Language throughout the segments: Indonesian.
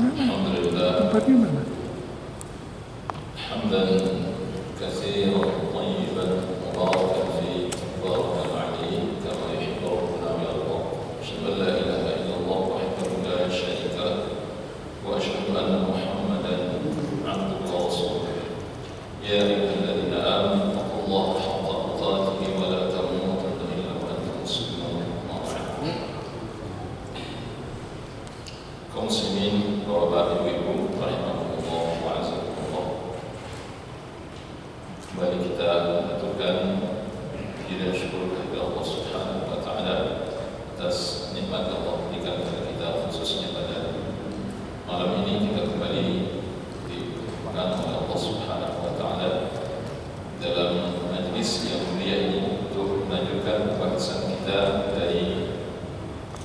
Alhamdulillah. Tempatnya mana? Hamdan katsiran thayyiban mubarakan fi barakan alaihi kama yuhibbu rabbuna wa yarda. Asyhadu an la ilaha illallah wahdahu la syarika lah wa asyhadu anna Muhammadan abduhu wa rasuluh. Ya ayyuhalladzina amanu taqullaha haqqa tuqatih wa la tamutunna illa wa antum muslimun. Kaum muslimin, bapak ibu rahimahumullah wa azakumullah. Kembali kita mengaturkan puji dan syukur kepada Allah Subhanahu wa taala atas nikmat Allah berikan kepada kita, khususnya pada malam ini kita kembali dipertemukan oleh Allah Subhanahu wa taala dalam majlis yang mulia ini untuk melanjutkan pembahasan kita dari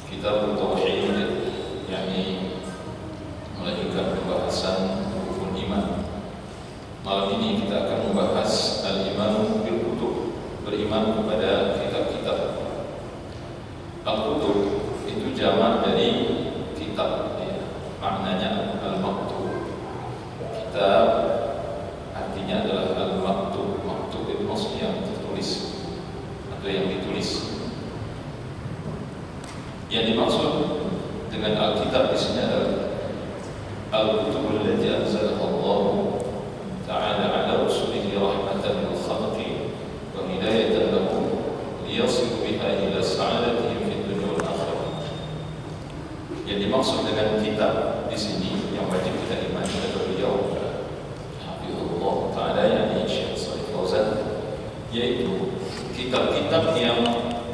kitab Tauhid, yakni melanjutkan pembahasan rukun iman. Malam ini kita akan membahas al-iman bil kutub, beriman kepada kitab-kitab. Al-kutub itu jamak dari kitab, ya. Maknanya al-maktub. Kitab artinya adalah al-maktub. Maktub itu maksudnya yang tertulis atau yang ditulis. Yang dimaksud dengan Alkitab di sini adalah al-kutubul lati anzalaha Allah ta'ala ala rasulihi rahmatan lil khalqi wa hidayatan lahum liyasilu biha ila sa'adatihim fid dunya wal akhirah. Yang dimaksud dengan kitab di sini yang wajib kita imani adalah beliau Hafizullah ta'ala, yakni Syekh Shalih Fauzan, yaitu kitab-kitab yang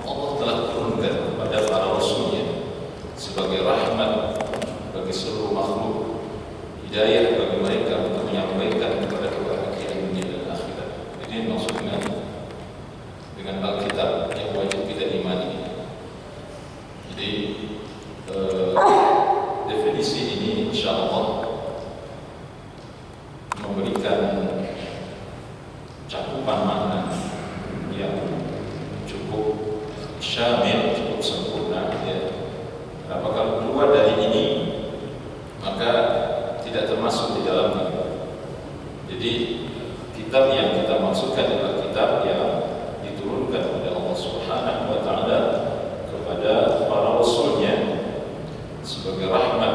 Allah telah turunkan kepada para rasulnya sebagai rahmat bagi seluruh makhluk, hidayah bagi mereka untuk menyampaikan kepada kebahagiaan dunia dan akhirat. Ini maksudnya dengan Alkitab yang wajib kita imani. Jadi definisi ini insyaallah memberikan cakupan makna yang cukup syamil, cukup sempurna, ya. Kalau keluar dari ini maka tidak termasuk di dalamnya. Jadi kitab yang kita maksudkan adalah kitab yang diturunkan oleh Allah Subhanahu wa taala kepada para rasulnya sebagai rahmat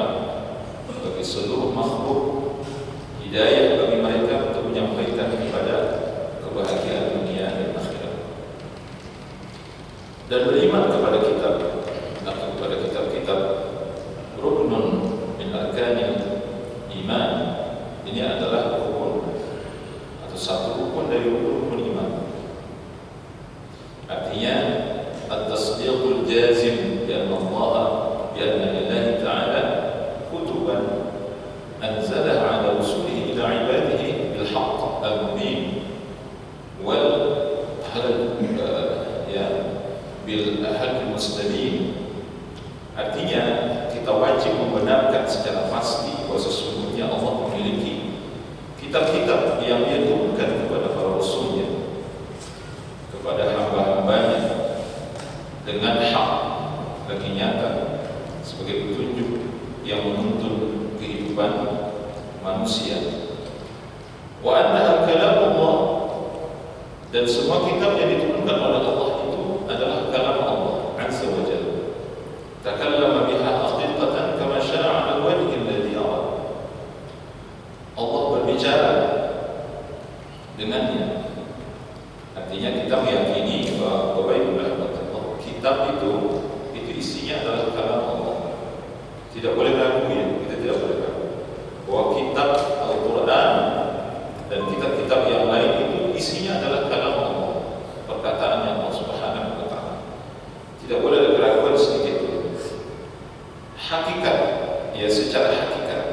bagi seluruh makhluk, hidayah bagi mereka untuk menyampaikan kepada kebahagiaan dunia dan akhirat. Dan beriman kepada kitab atau kepada kitab-kitab ruknun min arkanil iman, ini adalah rukun atau satu rukun dari rukun iman. Artinya at-tasdiqul jazim bi anna Allah bi anna lillahi ta'ala kutuban anzalaha ala rusulihi ila ibadihi bil haqq al-mubin wal bil ahad muslimin. Artinya kita wajib membenarkan secara pasti bahwa sesungguhnya Allah memiliki kitab-kitab yang Dia turunkan kepada para rasulnya, kepada hamba-hambanya dengan hak bagi nyata sebagai petunjuk yang menuntun kehidupan manusia. Wa annaha kalamullah, dan semua kitab yang diturunkan oleh Allah itu adalah kalam Allah azza wa jalla. Takallama biha haqiqatan kama syara'a al-wajh alladhi arad. Allah berbicara dengannya. Artinya kita meyakini bahwa kitab itu isinya adalah kalam Allah. Tidak boleh ragu, ya, kita tidak boleh ragu bahwa kitab Al-Quran dan kitab-kitab yang lain itu isinya adalah kalam Allah, perkataan Allah Subhanahu wa taala. Tidak boleh ada keraguan sedikit. Hakikat, ya, secara hakikat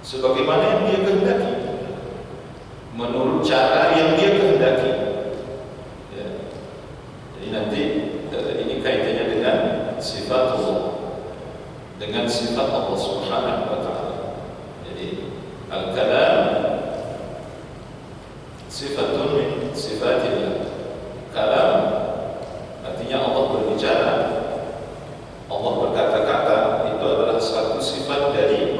sebagaimana yang Dia kehendaki, menurut cara yang Dia kehendaki, ya. Jadi nanti ini kaitannya dengan sifat Allah, dengan sifat Allah Subhanahu wa taala. Jadi al-kalam sifatun min sifatillah. Kalam artinya Allah berbicara, Allah berkata-kata, itu adalah satu sifat dari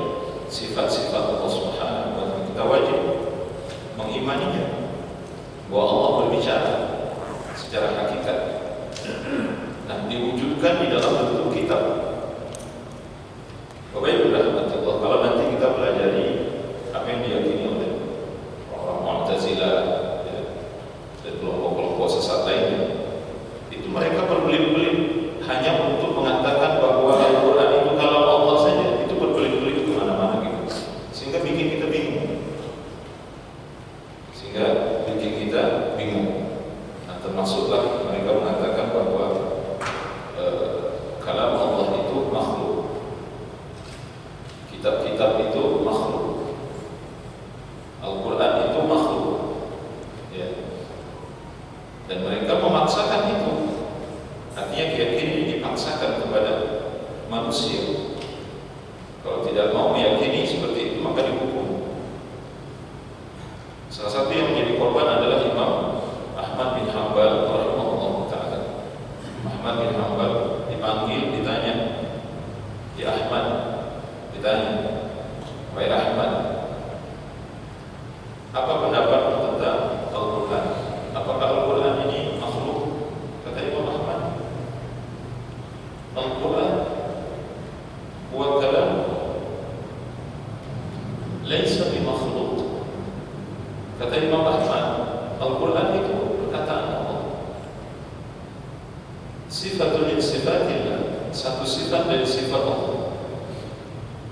diusir. Kalau tidak mau meyakini seperti itu maka dihukum. Salah satu yang menjadi korban adalah Imam Ahmad bin Hanbal rahimahullah taala. Ahmad bin Hanbal dipanggil, ditanya, "Ya Ahmad," ditanya, "Wahai Ahmad, apa pendapatmu tentang Al-Quran? Apakah Al-Quran ini makhluk?" Kata Imam Ahmad, "Al-Quran huwa kalam laisa bi makhluk." Kata Imam Ahmad, Al-Quran itu perkataan Allah, sifatun min sifatillah, satu sifat dari sifat Allah,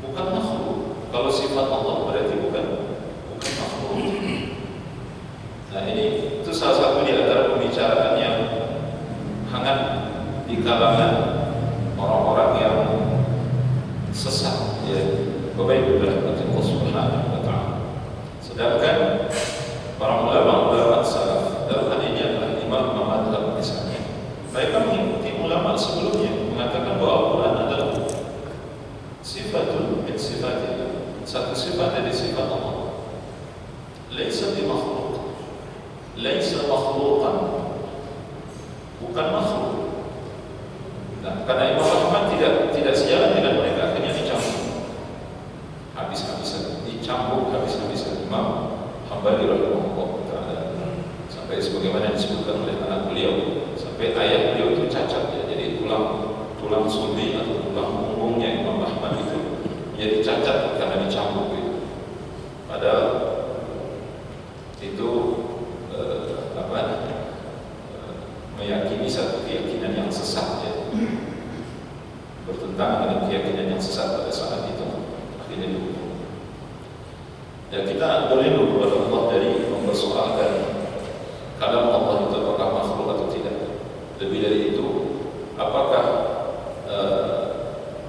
bukan makhluk. Kalau sifat Allah berarti bukan makhluk. Nah ini itu salah satu di antara pembicaraan yang hangat di kalangan orang-orang yang sesat, ya, Bapak-Ibu Allah Subhanahu wa taala. Sedangkan para ulama salaf dalam hal ini adalah imam mazhab misalnya, mereka mengikuti ulama sebelumnya mengatakan bahwa Al-Quran adalah sifatun min sifatillah, satu sifat dari sifat Allah, laisa bi makhluk, laisa makhluqan, bukan makhluk. Nah, karena Imam Ahmad tidak sejalan dengan mereka, akhirnya dicampur habis-habisan, Imam Hambali rahimahullah taala, sampai sebagaimana disebutkan oleh anak beliau, sampai ayah beliau itu cacat, ya, jadi tulang sulbi atau tulang punggungnya Imam Ahmad itu menjadi cacat karena dicampur gitu. Padahal itu meyakini satu keyakinan yang sesat, ya, bertentangan dengan keyakinan yang sesat pada saat itu, akhirnya dihukum. Ya, kita berlindung kepada Allah dari mempersoalkan kalam Allah itu apakah makhluk atau tidak. Lebih dari itu, apakah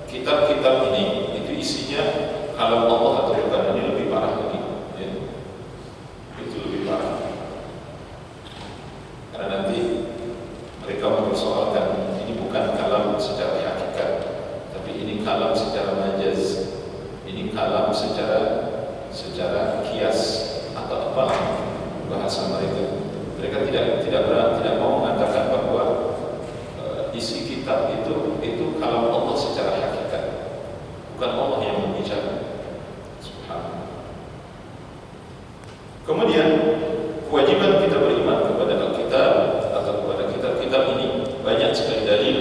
kitab-kitab ini itu isinya kalam Allah atau bukan? Ini lebih parah lagi, ya. Itu lebih parah, karena nanti mereka mempersoalkan ini bukan kalam secara hakikat, tapi ini kalam secara majaz, ini kalam secara kias atau apa bahasa mereka. Mereka tidak mau mengatakan bahwa isi kitab itu kalam Allah secara hakikat, bukan Allah yang berbicara. Subhanallah. Kemudian kewajiban kita beriman kepada Alkitab atau kepada kitab-kitab ini banyak sekali dalil.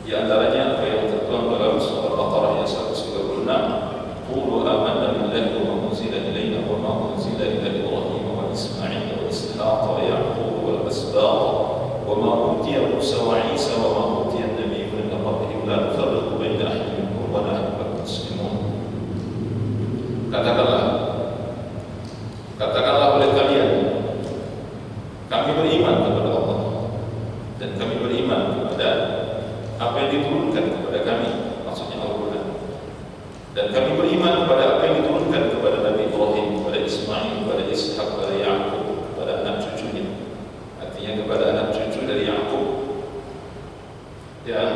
Di antaranya apa yang tertuang dalam surah Al-Baqarah ayat 136, قولوا آمنا بالله وما أنزل إلينا وما أنزل إلى إبراهيم وإسماعيل وإسحاق ويعقوب والأسباط وما أوتي موسى وعيسى وما أوتي النبيون من ربهم لا نفرق بين أحد منهم ونحن له مسلمون. Katakanlah oleh kalian, kami beriman kepada Allah dan kami beriman kepada apa yang diturunkan kepada kami, maksudnya Al-Quran. Dan kami beriman kepada apa yang diturunkan kepada Nabi Ibrahim, kepada Ismail, kepada Ishak, kepada Ya'qub, kepada anak cucunya. Artinya kepada anak cucu dari Ya'qub dan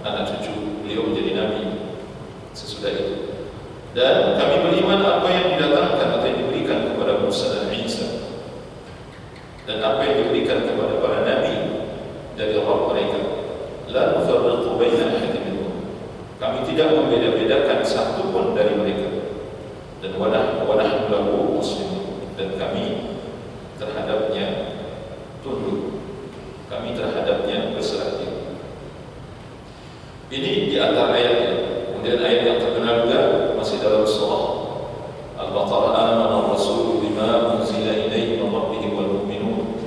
anak cucu beliau menjadi Nabi sesudah itu. Dan kami beriman apa yang didatangkan atau yang diberikan kepada Musa dan Isa, dan apa yang diberikan kepada para Nabi dari Rabb mereka. La nufarriqu baina ahadin minhum, kami tidak membeda-bedakan satu pun dari mereka. Dan wa nahnu lahu muslimun, dan kami terhadapnya tunduk, kami terhadapnya berserah diri. Ini di antara ayatnya. Kemudian ayat yang terkenal juga masih dalam surah Al-Baqarah, amana ar-rasulu bima unzila ilaihi min rabbih wal mu'minun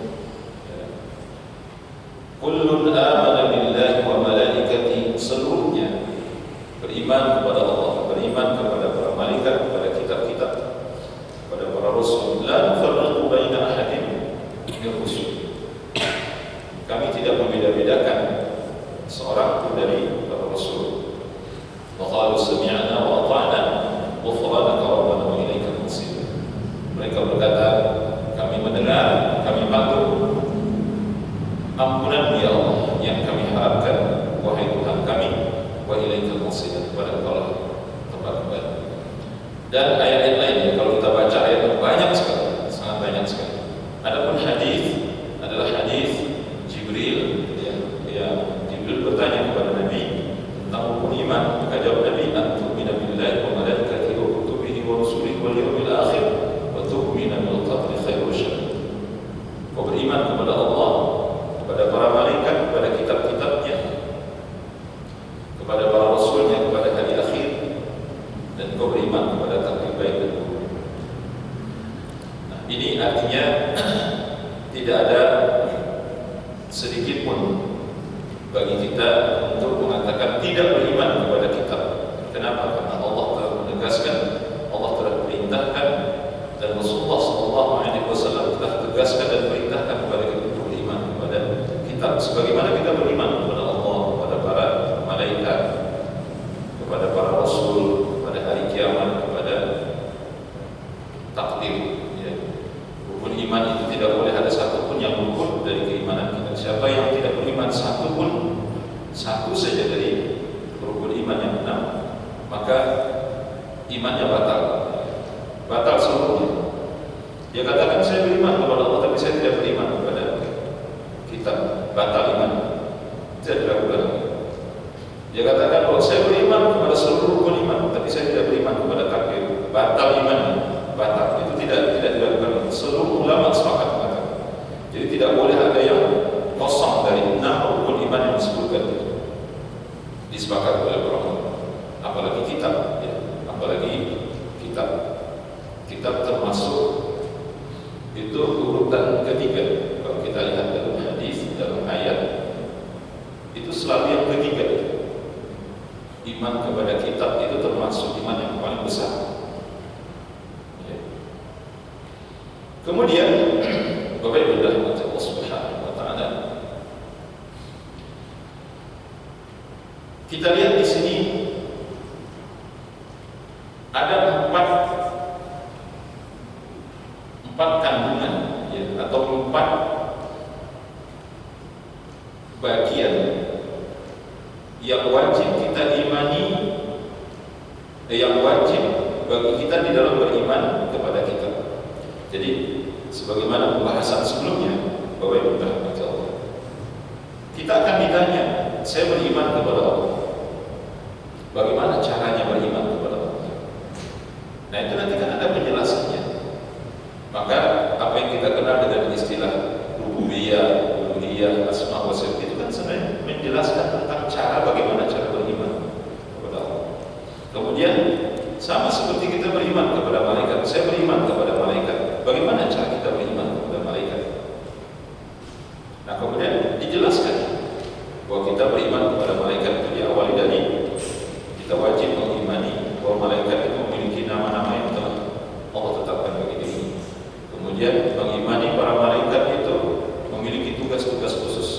kullun amana billahi wa malaikatihi, seluruhnya beriman kepada Allah, beriman kepada para malaikat, kepada kitab-kitab, kepada para rasul. La nufarriqu baina ahadin min rusul, kami tidak membeda-bedakan seorang pun dari para rasul. Wa qalu sami'na wa ata'na ghufranaka rabbana wa ilaikal masir. Mereka berkata, kami mendengar, kami patuh, ampunan ya Allah yang kami harapkan, wahai Tuhan kami, wa ilaikal masir, kembali kepada Allah tempat kembali. Dan ayat-ayat lainnya kalau kita baca ayat banyak sekali, sangat banyak sekali. Adapun hadis adalah hadis Jibril, yang Jibril bertanya kepada Nabi tentang rukun iman. Maka jawab Nabi, "Antu'mina billahi wa malaikatihi wa kutubihi wa rusulihi wal yawmil akhir wa tu'mina bil qadri khairi wa syarr." Kau beriman kepada Allah, kepada para malaikat, kepada kitab-kitabnya, kepada para rasulnya, kepada hari akhir, dan kau beriman kepada takdir baik dan buruk. Nah, ini artinya tidak ada sedikit pun bagi kita untuk mengatakan tidak beriman kepada kitab. Kenapa? Karena Allah telah menegaskan, Allah telah perintahkan, dan Rasulullah SAW telah tegaskan dan perintahkan kepada kita untuk beriman kepada kitab. Sebagaimana kita beriman kepada Allah, kepada para malaikat, kepada para rasul, kepada hari kiamat, kepada takdir. Ya. Rukun iman itu tidak boleh ada satu pun yang luput dari keimanan kita. Siapa yang tidak beriman satu pun, satu saja dari rukun iman yang benar, maka imannya batal, batal seluruhnya. Dia katakan saya beriman kepada Allah, tapi saya tidak beriman kepada kitab, batal iman, tidak dilakukan. Dia katakan bahwa saya beriman kepada seluruh rukun iman, tapi saya tidak beriman kepada takdir, batal imannya, batal. Itu tidak dilakukan. Seluruh ulama sepakat mengatakan. Jadi tidak boleh ada yang kosong dari 6 rukun iman yang disebutkan itu. Disepakati oleh para ulama. Apalagi kitab, ya. Apalagi kitab. Kitab termasuk itu urutan ketiga. Kalau kita lihat dalam hadis, dalam ayat, itu selalu yang ketiga. Iman kepada kitab itu termasuk iman yang paling besar. Ya. Kemudian Bapak Ibu dirahmati Allah Subhanahu wa taala, kita lihat di sini ada empat kandungan, ya, atau 4 bagian yang wajib kita imani, yang wajib bagi kita di dalam beriman kepada kitab. Jadi sebagaimana pembahasan sebelumnya, Bapak Ibu dirahmati Allah, kita akan ditanya, saya beriman kepada Allah, bagaimana caranya beriman kepada Allah? Nah, itu nanti kan ada penjelasannya. Maka apa yang kita kenal dengan istilah rububiyah, uluhiyah, asma wa sifat itu kan sebenarnya menjelaskan tentang cara bagaimana cara beriman kepada Allah. Kemudian sama seperti kita beriman kepada malaikat, saya beriman kepada malaikat, bagaimana cara kita beriman kepada malaikat? Nah, kemudian dijelaskan bahwa kita beriman kepada malaikat itu diawali dari kita wajib mengimani bahwa malaikat itu memiliki nama-nama yang telah Allah tetapkan bagi diri. Kemudian mengimani para malaikat itu memiliki tugas-tugas khusus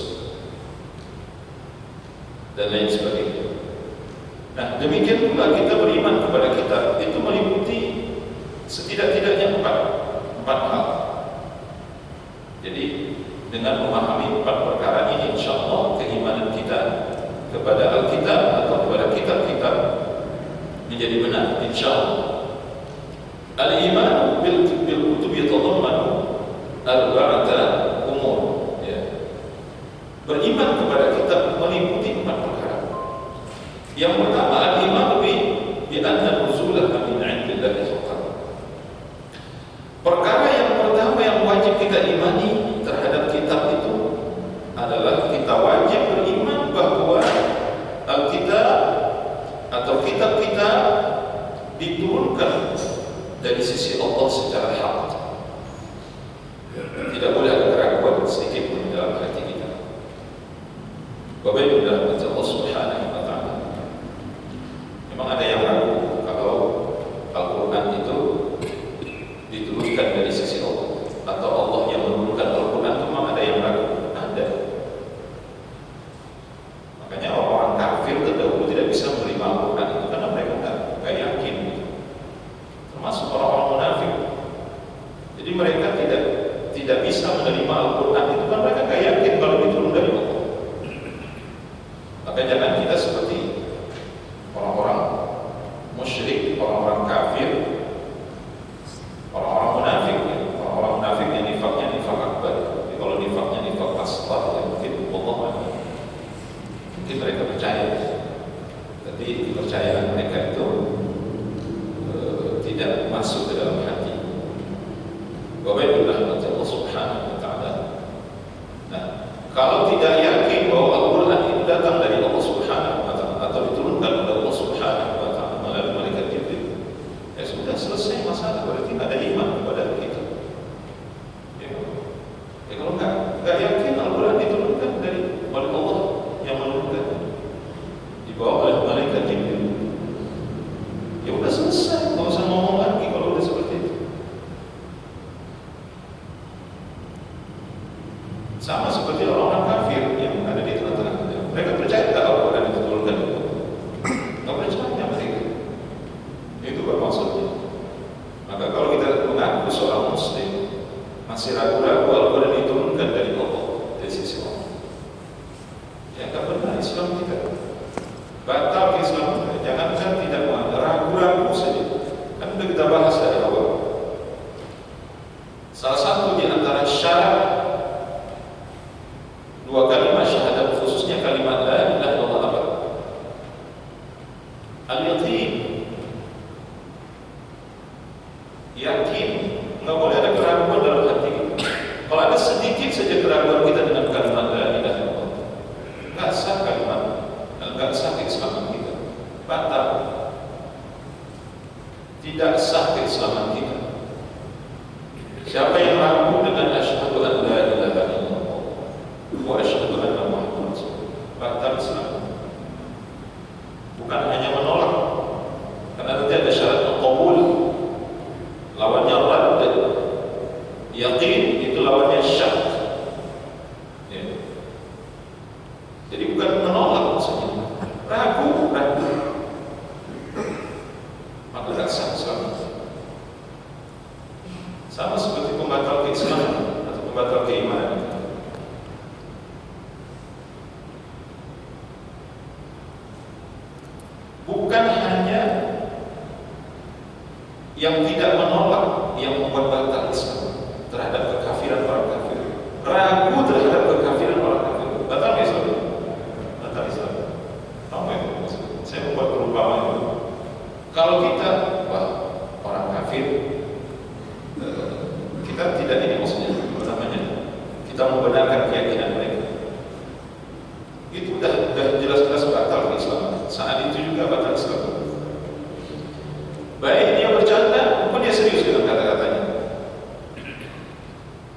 dan lain sebagainya. Nah, demikian pula kita beriman kepada kitab itu meliputi setidak-tidaknya empat hal. Jadi dengan memahami 4 perkara ini, insya Allah keimanan kita kepada Alkitab atau kepada kitab-kitab menjadi benar, insya Allah. Al-iman bil kutub yatadammanu arba'ata umur, ya. Beriman kepada kitab meliputi 4 perkara. Yang pertama, al-iman bi anna nuzulaha min 'indillahi subhanahu. Perkara yang pertama yang wajib kita imani terhadap kitab itu adalah kita wajib beriman bahwa Alkitab atau kitab-kitab diturunkan dari sisi Allah secara hak. Tidak boleh ada keraguan sedikit pun dalam hati kita. Bapak Ibu dirahmati Allah Subhanahu wa taala. Memang ada yang ragu kalau Al-Qur'an itu diturunkan dari sisi Allah atau Allah yang menurunkan Al-Qur'an, itu memang ada yang ragu. Ada. Makanya orang-orang kafir terdahulu tidak bisa menerima Al-Qur'an itu karena mereka enggak yakin. Termasuk orang-orang munafik. Jadi mereka tidak bisa menerima Al-Quran itu kan mereka gak yakin kalau diturun dari Allah. Maka jangan kita seperti orang-orang orang-orang kafir, orang-orang munafik, ya. Orang-orang munafik yang nifaknya nifak akbar. Jadi kalau nifaknya nifak asghar, ya mungkin mungkin mereka percaya. Tapi kepercayaan mereka itu tidak masuk ke dalam hati. Wabarakatuh Allah Subhanahu wa Ta'ala. Nah, kalau tidak yakin bahwa Al-Quran itu datang dari Allah Subhanahu wa Ta'ala atau diturunkan oleh Allah Subhanahu wa Ta'ala melalui malaikat Jibril, ya sudah selesai masalah, berarti tidak ada iman kepada kita. Ya kalau nggak yakin Al-Quran diturunkan dari oleh Allah yang menurunkan, dibawa oleh malaikat Jibril, ya udah selesai, nggak usah ngomong lagi kalau udah seperti itu. Sama seperti orang-orang kafir yang ada di tengah-tengah kita. Mereka percaya tak Al-Quran itu diturunkan? Nggak percaya mereka. Itu maksudnya. Maka kalau kita mengaku seorang Muslim masih ragu-ragu Al-Quran diturunkan dari Allah, dari sisi Allah, ya nggak benar Islam kita. Batal Islam kita. Jangankan tidak mengaku, ragu-ragu saja. Kan sudah kita bahas dari awal. Salah satu di antara syarat dua kalimat syahadat, khususnya kalimat la ilaha illallah apa? Al-yaqin. Yakin. Enggak boleh ada keraguan dalam hati kita. Kalau ada sedikit saja keraguan kita dengan kalimat la ilaha illallah, enggak sah kalimat, enggak sah keislaman kita. Batal. Tidak sah keislaman kita. Siapa yang ragu dengan asyhadu an la ilaha illallah wa asyhadu anna Muhammadan Rasulullah, batal Islam. Bukan hanya menolak, karena nanti ada syarat qabul, lawannya rad. Yakin itu lawannya syak. Ya. Jadi bukan menolak maksudnya, ragu. Maka tidak sah Islam. Sama seperti pembatal keislaman atau pembatal keimanan. Bukan hanya yang tidak menolak yang membuat batal Islam terhadap kekafiran orang kafir, ragu terhadap kekafiran orang kafir, batal Islam. Batal Islam. Tahu ya maksudnya? Saya membuat perumpamaan itu. Kalau kita, wah, orang kafir, kita tidak ini maksudnya, namanya kita membenarkan keyakinan mereka, itu udah jelas-jelas batal Islam. Saat itu juga batal Islam. Baik dia bercanda maupun dia serius dengan kata-katanya.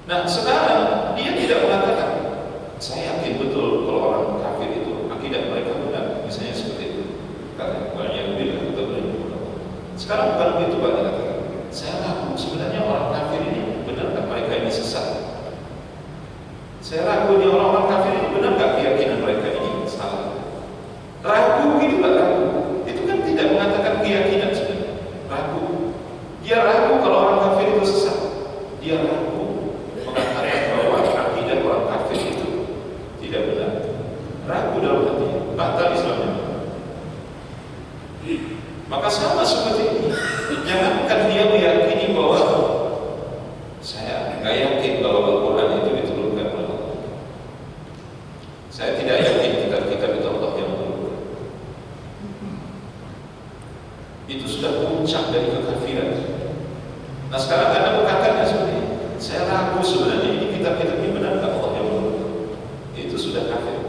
Nah sekarang dia tidak mengatakan, saya yakin betul kalau orang kafir itu akidah mereka benar, misalnya seperti itu. Kata banyak bila kita berani. Sekarang bukan begitu Pak, katakan. Saya ragu sebenarnya orang kafir ini benarkah mereka ini sesat? Saya ragu dia orang-orang kafir ini benarkah keyakinan mereka ini salah? Ragu gitu Pak, ragu. Itu kan tidak mengatakan keyakinan sebenarnya. Ragu. Dia ragu kalau orang kafir itu sesat. Dia ragu mengatakan bahwa akidah orang kafir itu tidak benar. Ragu dalam hati, batal Islamnya. Maka sama seperti ini. Jangankan dia meyakini bahwa saya nggak yakin kalau Al-Quran itu diturunkan oleh Allah. Saya tidak yakin kitab-kitab itu Allah yang menurunkan. Itu sudah puncak dari kekafiran. Nah sekarang Anda berkatanya seperti ini. Saya ragu sebenarnya ini kitab-kitab ini benar tak Allah yang menurunkan. Itu sudah kafir.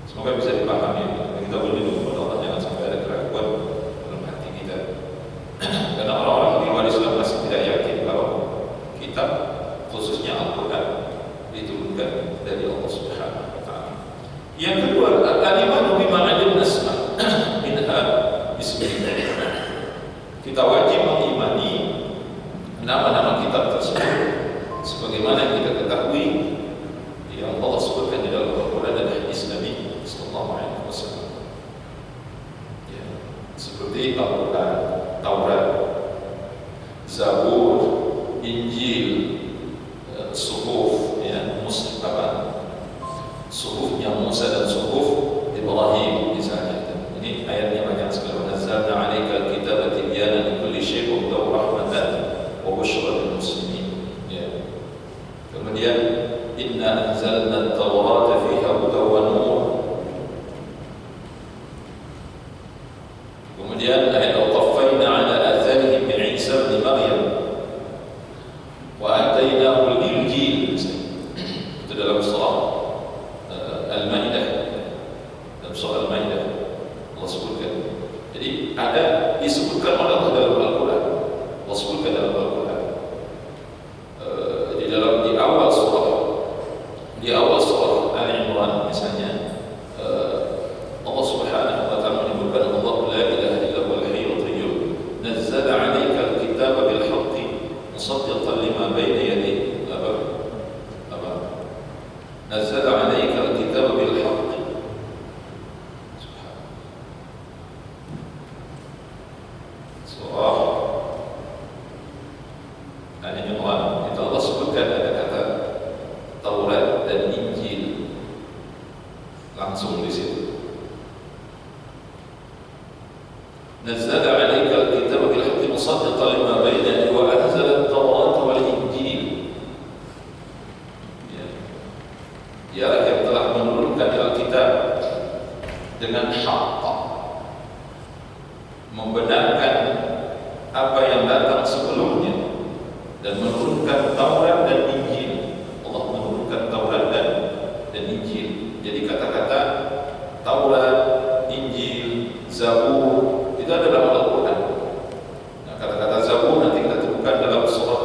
Semoga bisa dipahami. Kita berlindung kepada Allah, jangan sampai ada keraguan dalam hati kita. Karena orang-orang di luar Islam masih tidak yakin kalau kitab, khususnya Al-Quran, diturunkan dari Allah Subhanahu wa Ta'ala. Yang kedua, al-imanu bima 'alimna asma' minha bismillah. Kita wajib mengimani nama-nama kitab tersebut sebagaimana yang kita ketahui yang Allah sebutkan di dalam Al-Quran dan hadis Nabi sallallahu alaihi wasallam. Ya, seperti Al-Quran, Taurat, Zabur, Injil, Suhuf, ya, Suhufnya Musa dan Suhuf Ibrahim misalnya. Ini ayatnya banyak sekali. Nazzalna 'alaika Kemudian ayat al-qaffayna ala atharihim bi Isa bin Maryam wa atainahu al-injil. Itu dalam surah Al-Maidah. Dalam surah Al-Maidah Allah sebutkan. Jadi ada disebutkan oleh Allah dalam Al-Quran. Allah sebutkan dalam Al-Quran. Di awal surah Ali Imran misalnya, Allah Subhanahu wa taala menyebutkan Allah la ilaha illa huwal hayyul qayyum nazzala 'alaika al-kitaba bil haqqi musaddiqan lima bayna yadayhi nazzala 'alaika al-kitaba bil haqqi surah Ali Imran. Itu Allah sebutkan ada kata Taurat dan Injil langsung di situ. Nazzala 'alaika al-kitaba bil haqqi musaddiqan lima bayna yadayhi wa anzala at-taurata wal injil. Ya, yang telah menurunkan Alkitab dengan hak, membenarkan apa yang datang sebelumnya, dan menurunkan Taurat dan Injil. Allah menurunkan Taurat dan Injil. Jadi kata-kata Taurat, Injil, Zabur itu ada dalam Al-Quran. Nah, kata-kata Zabur nanti kita temukan dalam surah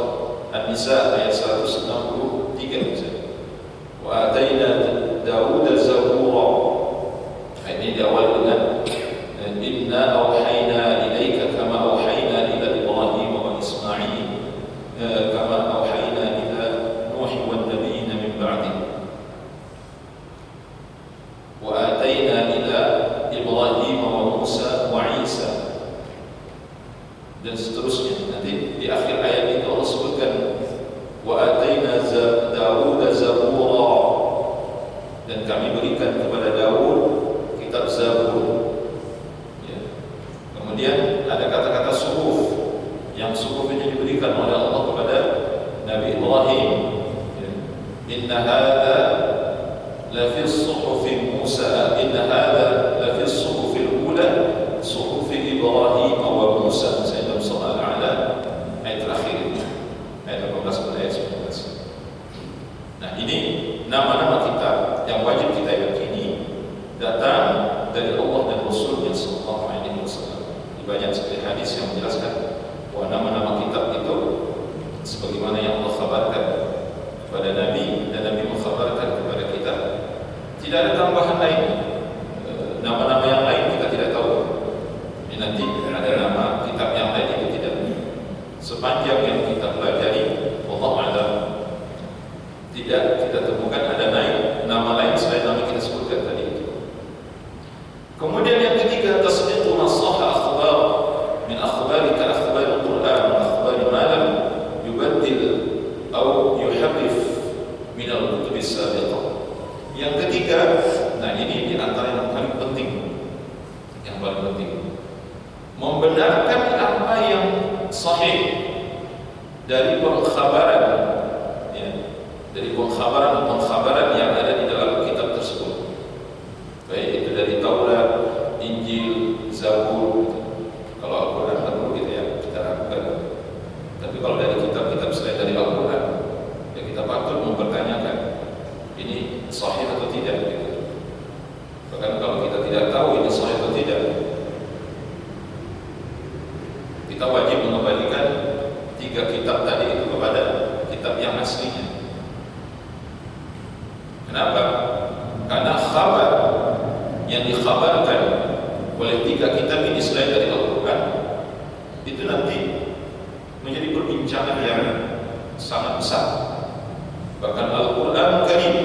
An-Nisa ayat 163 misalnya. Wa ataina Dawuda Zabura. Ini diawali dengan inna awhayna ilaika kama awhayna ila Ibrahim wa Ismail kama awhayna ila Nuh wan nabiyina min ba'dihi wa atayna ila Ibrahim wa Musa wa Isa, dan seterusnya. Nanti di akhir ayat itu Allah sebutkan wa atayna Dawuda Zabura, dan kami berikan kepada Daud kitab Zabur. Ya. Kemudian ada kata-kata suhuf, yang suhuf ini diberikan oleh Allah kepada Nabi Ibrahim. Ya. Inna hadza la fi suhufi Musa, inna hadza la fi suhufi al-ula suhufi Ibrahim wa Musa. Saya dalam surah Al-A'la ayat terakhir ini, ayat 18 dan ayat 19. Nah, ini nama-nama kitab yang wajib kita yakini datang dari Allah dan Rasulnya sallallahu alaihi wasallam. Banyak sekali hadis yang menjelaskan bahwa nama-nama kitab itu sebagaimana yang Allah khabarkan kepada Nabi, dan Nabi mengkhabarkan kepada kita. Tidak ada tambahan lain. Nama-nama yang lain kita tidak tahu. Ini nanti ada nama kitab yang lain itu tidak. Sepanjang yang kita pelajari, Allah a'lam, tidak kita temukan ada nama lain selain nama kita sebutkan tadi. Kemudian yang ketiga, tasdiqu ma sahha akhbar min akhbari ka akhbari al-Quran wa akhbari ma lam yubaddil atau yuharrif min al-kutub as-sabiqah. Yang ketiga, nah ini di antara yang paling penting. Yang paling penting, membenarkan apa yang sahih dari pengkhabaran, ya, dari pengkhabaran yang ada di dalam kitab tersebut. Baik itu dari Taurat, Injil, Zabur. Kalau Al-Quran kan perlu gitu ya, kita ragukan. Tapi kalau dari kitab-kitab selain dari Al-Quran, ya kita patut mempertanyakan ini sahih atau tidak gitu. Bahkan kalau kita tidak tahu ini sahih atau tidak, kita wajib mengembalikan 3 kitab tadi itu kepada kitab yang aslinya. Kenapa? Karena khabar yang dikhabarkan oleh 3 kitab ini selain dari Al-Quran itu nanti menjadi perbincangan yang sangat besar. Bahkan Al-Quran Karim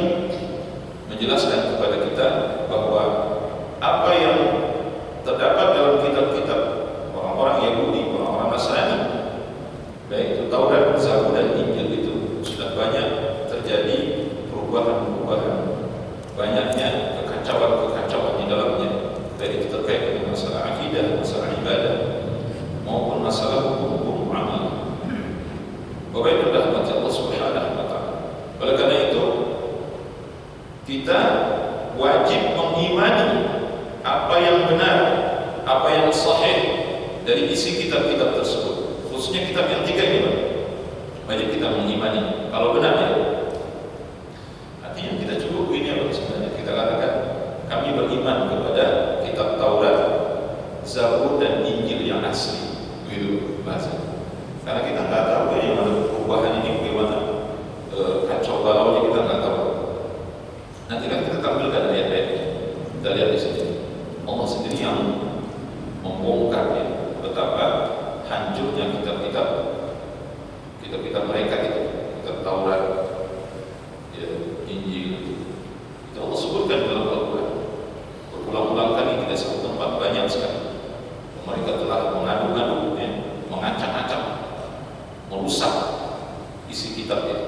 menjelaskan kepada kita bahwa apa yang terdapat dalam kitab-kitab orang-orang Yahudi, orang-orang Nasrani, baik itu Taurat, Zabur dan Injil, itu sudah banyak terjadi perubahan-perubahan, banyaknya kekacauan-kekacauan di dalamnya, baik itu terkait dengan masalah akidah, masalah ibadah, maupun masalah hukum-hukum amal. Bapak Ibu rahmati Allah Subhanahu wa taala. Oleh karena itu, kita wajib mengimani apa yang benar apa yang sahih dari isi kitab-kitab tersebut, khususnya kitab yang 3 ini, Pak. Wajib kita mengimani kalau benar ya. Artinya kita cukup ini apa sebenarnya kita katakan kami beriman kepada kitab Taurat, Zabur dan Injil yang asli, begitu bahasa. Karena kita nggak tahu ya yang ada perubahan ini bagaimana, kacau balaunya kita nggak tahu. Nanti kan kita tampilkan ayat-ayatnya. Kita lihat di sini. Allah sendiri yang membongkar ya, betapa hancurnya kitab-kitab mereka itu, kitab Taurat, ya, Injil. Itu Allah sebutkan dalam Al-Quran. Berulang-ulang kali kita sebut tempat banyak sekali. Mereka telah mengadu-adu, ya, mengacak-acak, merusak isi kitab itu.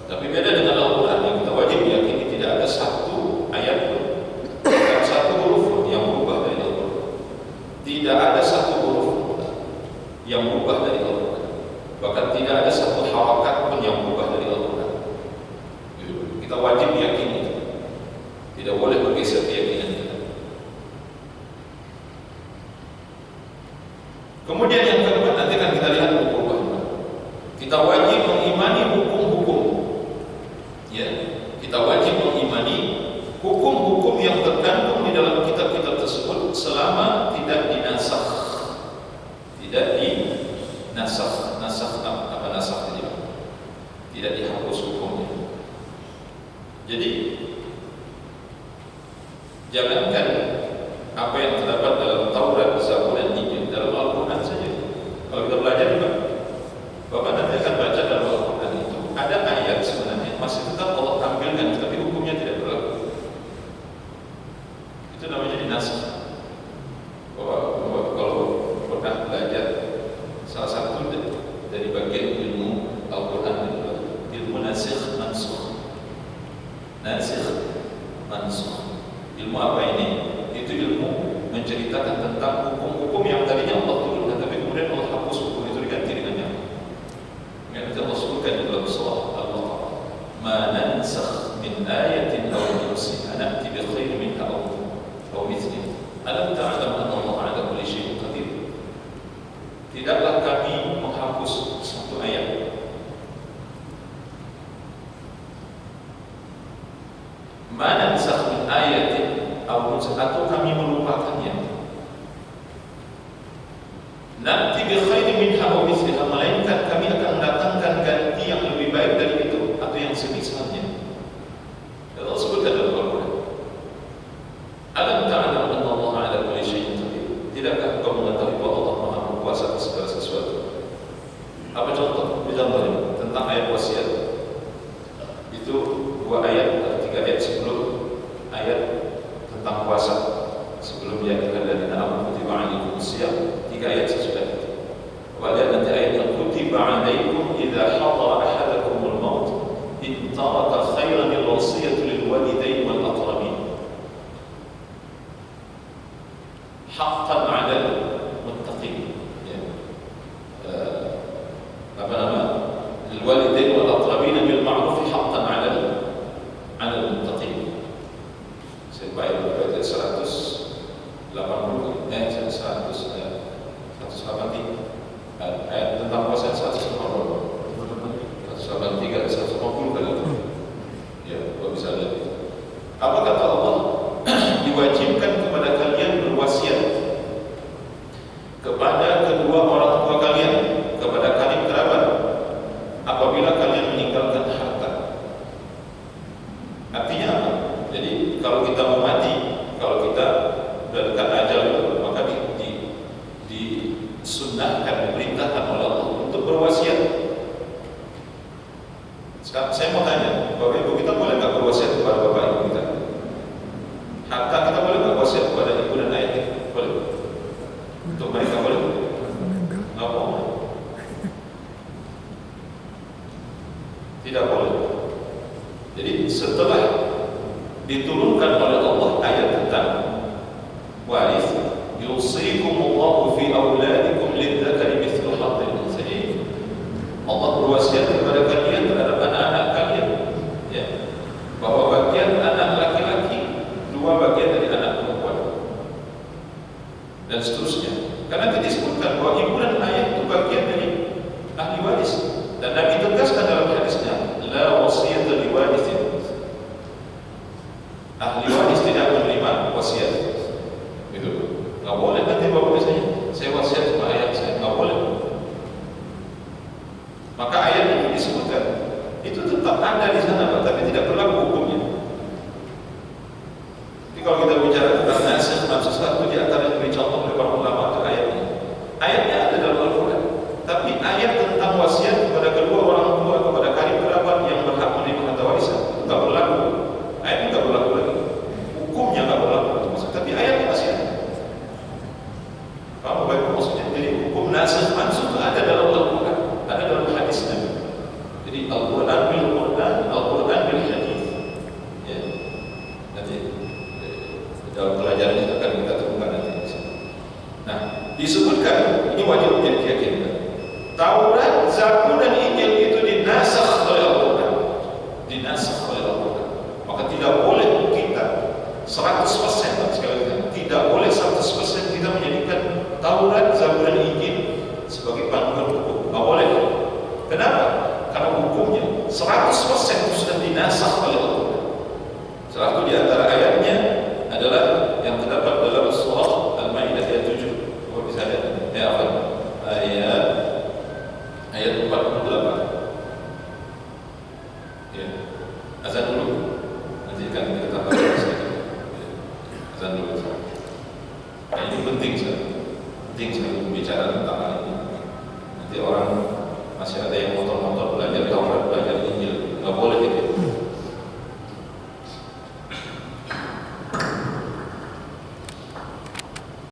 Tapi beda dengan Al-Quran yang kita wajib yakini tidak ada satu ayat pun, tidak ada satu huruf pun yang berubah dari Al-Quran. Tidak ada satu huruf yang berubah dari Al-Quran. Bahkan tidak ada satu harakat pun yang berubah dari Al-Quran. Kita wajib yakini itu. Tidak boleh bergeser keyakinan kita. Kemudian yang kedua nanti akan kita lihat berubah. Kita wajib mengimani hukum-hukum. Ya, kita wajib mengimani hukum-hukum yang terkandung di dalam kitab-kitab tersebut selama tidak dinasakh. Tidak dinasakh. Nasakh apa nasakh itu? Tidak dihapus hukumnya. Jadi jangankan apa yang terdapat dalam Taurat, Zabur dan Injil, dalam Al-Quran saja. Kalau kita belajar juga, Bapak nanti akan baca dalam Al-Quran itu ada ayat sebenarnya masih tetap Allah tampilkan, tapi hukumnya tidak berlaku. Itu namanya dinasakh. Bapak kalau pernah belajar salah satu dari bagian ilmu Al-Quran itu ilmu nasikh mansukh. Nasikh mansukh. Ilmu apa ini? Itu ilmu menceritakan tentang hukum-hukum yang tadinya Allah turunkan, tapi kemudian Allah hapus hukum itu diganti dengan yang lain. Allah sebutkan dalam surah Al-Baqarah, "Ma nansakh min ayatin aw nunsiha na'ti bi khairin minha aw mithliha. Alam ta'lam anna Allah 'ala kulli syai'in qadir." Tidaklah kami menghapus satu ayat, mana nansakh min ayatin atau kami melupakannya, nanti bi khairin minha aw mithliha, melainkan kami akan mendatangkan ganti yang lebih baik dari itu atau yang semisalnya. Allah sebutkan dalam Al-Quran, alam ta'lam anna Allah 'ala kulli syai'in qadir. Tidakkah engkau mengetahui bahwa Allah Maha berkuasa atas segala sesuatu? Apa contoh? Contohnya tentang ayat wasiat. Itu 2 ayat, 3 ayat sebelum ayat tentang puasa. Sebelum ya ayyuhalladzina amanu kutiba 'alaikumus shiyam, 3 ayat sesudah itu. Lihat nanti ayat yang kutiba 'alaikum idza hadara ahadakumul maut in taraka khairan al-wasiyatu lil walidayn wal aqrabin haqqan 'alal muttaqin. Ya. Apa nama? Lil walidayn wal aqrabin bil ma'ruf haqqan 'alal muttaqin. Sebaik ayat 180 ayat tentang puasa 180 183 150 kali itu. Ya, kalau bisa lihat itu. Apa kata Allah? Diwajibkan kepada kalian berwasiat kepada kedua orang tua kalian, kepada karib kerabat, apabila kalian meninggalkan harta. Artinya apa? Jadi kalau kita mau mati, kalau kita sudah dekat ajal itu, maka disunnahkan, diperintahkan oleh Allah untuk berwasiat. Sekarang saya mau tanya, Bapak Ibu kita boleh nggak berwasiat kepada Bapak Ibu kita? Harta kita boleh nggak wasiat kepada ibu dan ayah kita? Boleh? Untuk mereka boleh? Nggak boleh. Tidak boleh. Jadi setelah diturunkan oleh Allah ayat tentang waris, yusikumullahu fi auladikum lidzakari mithlu hadzil unsayyin. Allah berwasiat kepada kalian terhadap anak-anak kalian, ya, bahwa bagian anak laki-laki 2 bagian dari anak perempuan. dan seterusnya. Karena kita disebutkan bahwa ibu dan ayah itu bagian dari ahli waris, dan Nabi tegaskan dalam hadisnya, la wasiyata li warithin. Ahli waris tidak menerima wasiat. Gitu. Enggak boleh nanti bapak saya wasiat sama ayah saya, enggak boleh. Maka ayat ini disebutkan itu tetap ada di sana, Pak, tapi tidak berlaku hukumnya. Jadi kalau kita bicara tentang nasakh, sesuatu di antara yang dicontoh oleh para ulama itu ayatnya. Ayatnya ada dalam Al-Quran, tapi ayat tentang wasiat kepada kedua orang tua, kepada karib kerabat yang berhak menerima harta warisan itu nggak berlaku. Ayatnya nggak berlaku lagi, hukumnya nggak berlaku. Tapi ayatnya masih ada. Paham baik maksudnya? Jadi hukum nasakh mansukh itu ada dalam Al-Quran, ada dalam hadis Nabi. Jadi Al-Quran bil Quran, Al-Quran bil hadis. Ya. Nanti dalam pelajaran itu akan kita temukan nanti. Nah, disebutkan ini wajib menjadi keyakinan. Taurat, Zabur dan Injil itu dinasakh oleh Al-Quran, dinasakh oleh Al-Quran. Maka tidak boleh kita 100% sekali lagi, tidak boleh 100% kita menjadikan Taurat, Zabur dan Injil sebagai panduan hukum. Nggak boleh. Kenapa? Karena hukumnya 100% sudah dinasakh oleh Allah. Salah satu di antara ayatnya adalah yang terdapat dalam surah Al-Maidah ayat 7. Oh, bisa lihat. Apa? Ayat 48. Ya. Azan dulu. Nanti akan kita tambahkan sedikit. Azan dulu. Nah, ini penting sekali. Penting sekali bicara tentang